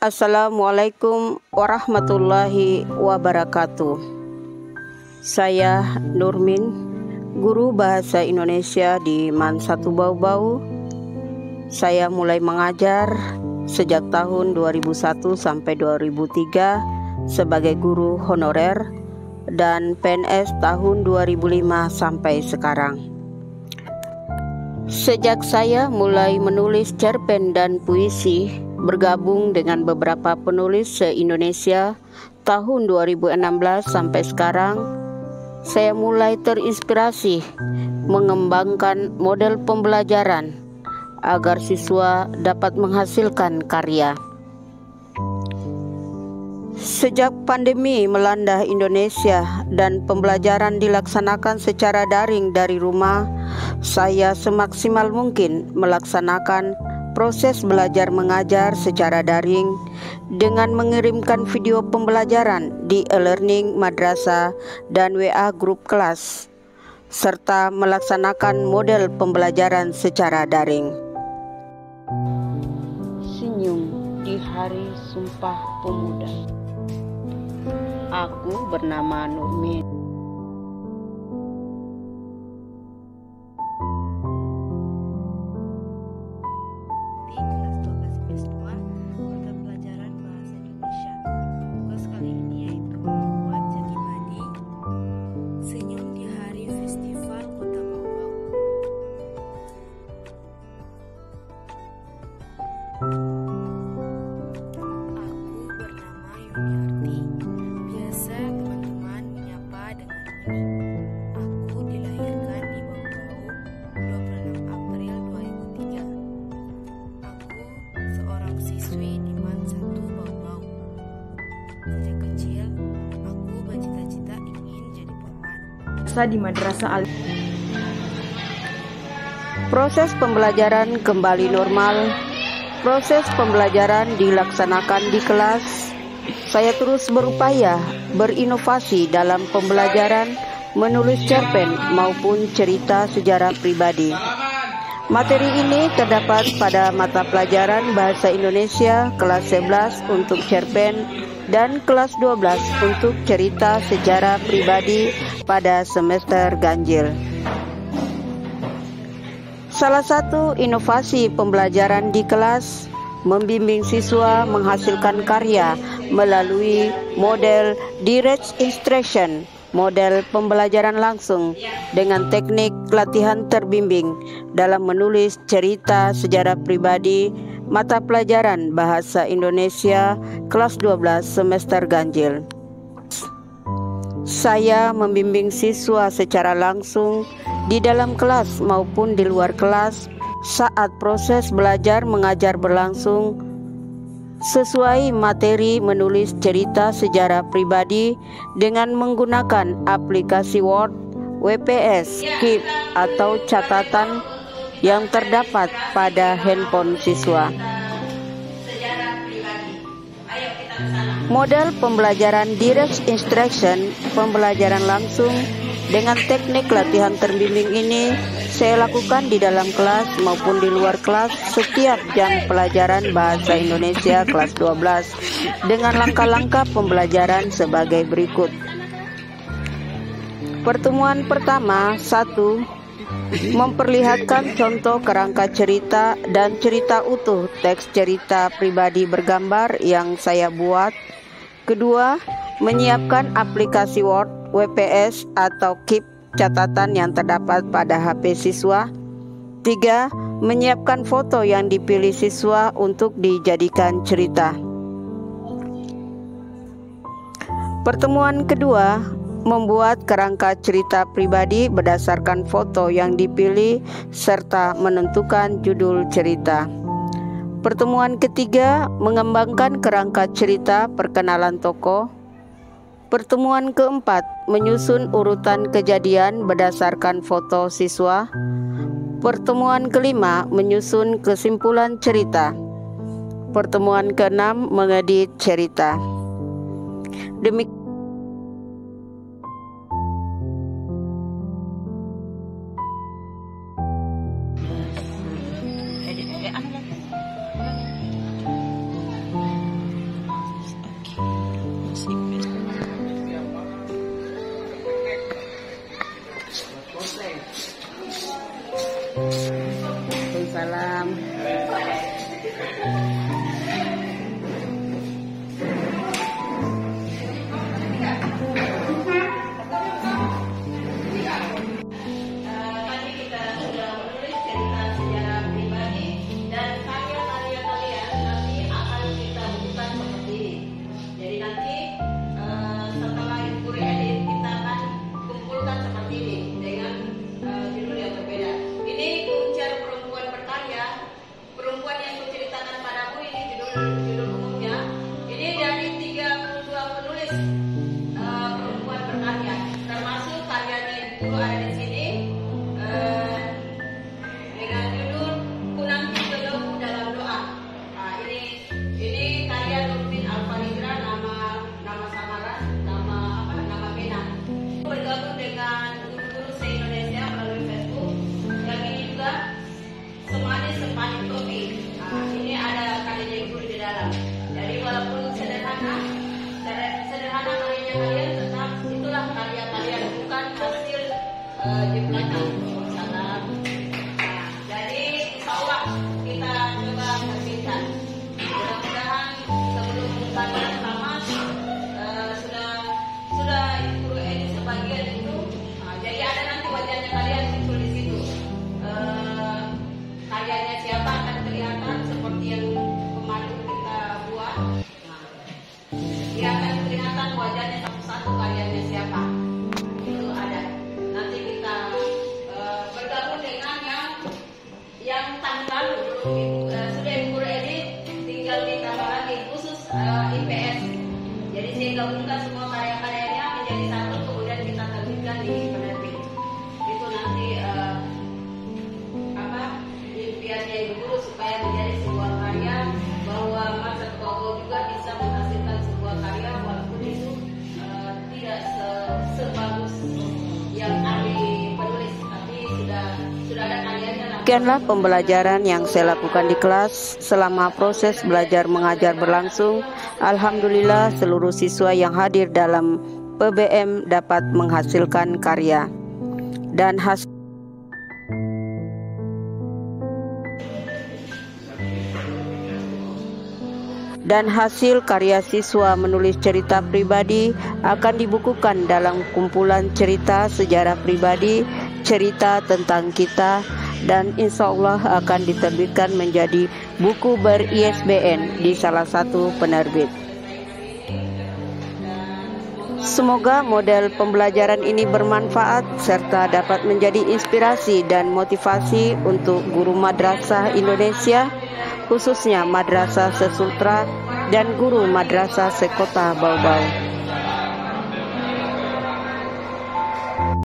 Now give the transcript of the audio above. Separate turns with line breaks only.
Assalamualaikum warahmatullahi wabarakatuh. Saya Nurmin, guru bahasa Indonesia di MAN 1 Bau-Bau. Saya mulai mengajar sejak tahun 2001 sampai 2003 sebagai guru honorer dan PNS tahun 2005 sampai sekarang. Sejak saya mulai menulis cerpen dan puisi, bergabung dengan beberapa penulis se-Indonesia tahun 2016 sampai sekarang, saya mulai terinspirasi mengembangkan model pembelajaran agar siswa dapat menghasilkan karya. Sejak pandemi melanda Indonesia dan pembelajaran dilaksanakan secara daring dari rumah, saya semaksimal mungkin melaksanakan proses belajar mengajar secara daring dengan mengirimkan video pembelajaran di e-learning madrasah dan WA grup kelas, serta melaksanakan model pembelajaran secara daring. Senyum di Hari Sumpah Pemuda. Aku bernama Nurmin.
Di Madrasah Al.
Proses pembelajaran kembali normal. Proses pembelajaran dilaksanakan di kelas. Saya terus berupaya berinovasi dalam pembelajaran menulis cerpen maupun cerita sejarah pribadi. Materi ini terdapat pada mata pelajaran Bahasa Indonesia kelas 11 untuk cerpen dan kelas 12 untuk cerita sejarah pribadi pada semester ganjil. Salah satu inovasi pembelajaran di kelas membimbing siswa menghasilkan karya melalui model direct instruction, model pembelajaran langsung dengan teknik latihan terbimbing dalam menulis cerita sejarah pribadi mata pelajaran Bahasa Indonesia kelas 12 semester ganjil. Saya membimbing siswa secara langsung di dalam kelas maupun di luar kelas saat proses belajar mengajar berlangsung sesuai materi menulis cerita sejarah pribadi dengan menggunakan aplikasi Word, WPS, Keep atau catatan yang terdapat pada handphone siswa. Model pembelajaran direct instruction, pembelajaran langsung dengan teknik latihan terbimbing ini saya lakukan di dalam kelas maupun di luar kelas setiap jam pelajaran Bahasa Indonesia kelas 12 dengan langkah-langkah pembelajaran sebagai berikut. Pertemuan pertama, 1. Memperlihatkan contoh kerangka cerita dan cerita utuh teks cerita pribadi bergambar yang saya buat. Kedua, menyiapkan aplikasi Word, WPS atau Keep catatan yang terdapat pada HP siswa. 3. Menyiapkan foto yang dipilih siswa untuk dijadikan cerita. Pertemuan kedua, membuat kerangka cerita pribadi berdasarkan foto yang dipilih serta menentukan judul cerita. Pertemuan ketiga, mengembangkan kerangka cerita perkenalan tokoh. Pertemuan keempat, menyusun urutan kejadian berdasarkan foto siswa. Pertemuan kelima, menyusun kesimpulan cerita. Pertemuan keenam, mengedit cerita. Demikian.
sederhana karyanya kalian tetap itulah karya kalian, bukan hasil jepretan. Nah, jadi insya Allah kita coba terbitkan. Mudah-mudahan sebelum kalian tamat sudah itu edit sebagian itu. Nah, jadi ada nanti wajahnya kalian muncul di situ. Karyanya siapa akan kelihatan seperti yang kemarin kita buat. Nah, dia akan kelihatan wajahnya satu-satu karyanya siapa. Itu ada. Nanti kita bergabung dengan yang tahun lalu sudah Ibu Guru edit, tinggal ditambah lagi khusus IPS. Jadi saya gabungkan semua karya-karyanya menjadi satu, kemudian kita terbitkan di penerbit. Itu nanti impiannya Ibu Guru supaya menjadi sebuah karya, bahwa Mas Togo juga bisa menghasilkan sebuah karya walaupun itu tidak sebagus yang ahli penulis, tapi sudah ada karyanya.
Demikianlah pembelajaran yang saya lakukan di kelas selama proses belajar mengajar berlangsung. Alhamdulillah seluruh siswa yang hadir dalam PBM dapat menghasilkan karya dan hasil karya siswa menulis cerita pribadi akan dibukukan dalam kumpulan cerita sejarah pribadi, cerita tentang kita, dan insya Allah akan diterbitkan menjadi buku ber-ISBN di salah satu penerbit. Semoga model pembelajaran ini bermanfaat serta dapat menjadi inspirasi dan motivasi untuk guru madrasah Indonesia, khususnya Madrasah Sesultra dan guru Madrasah Sekota Baubau.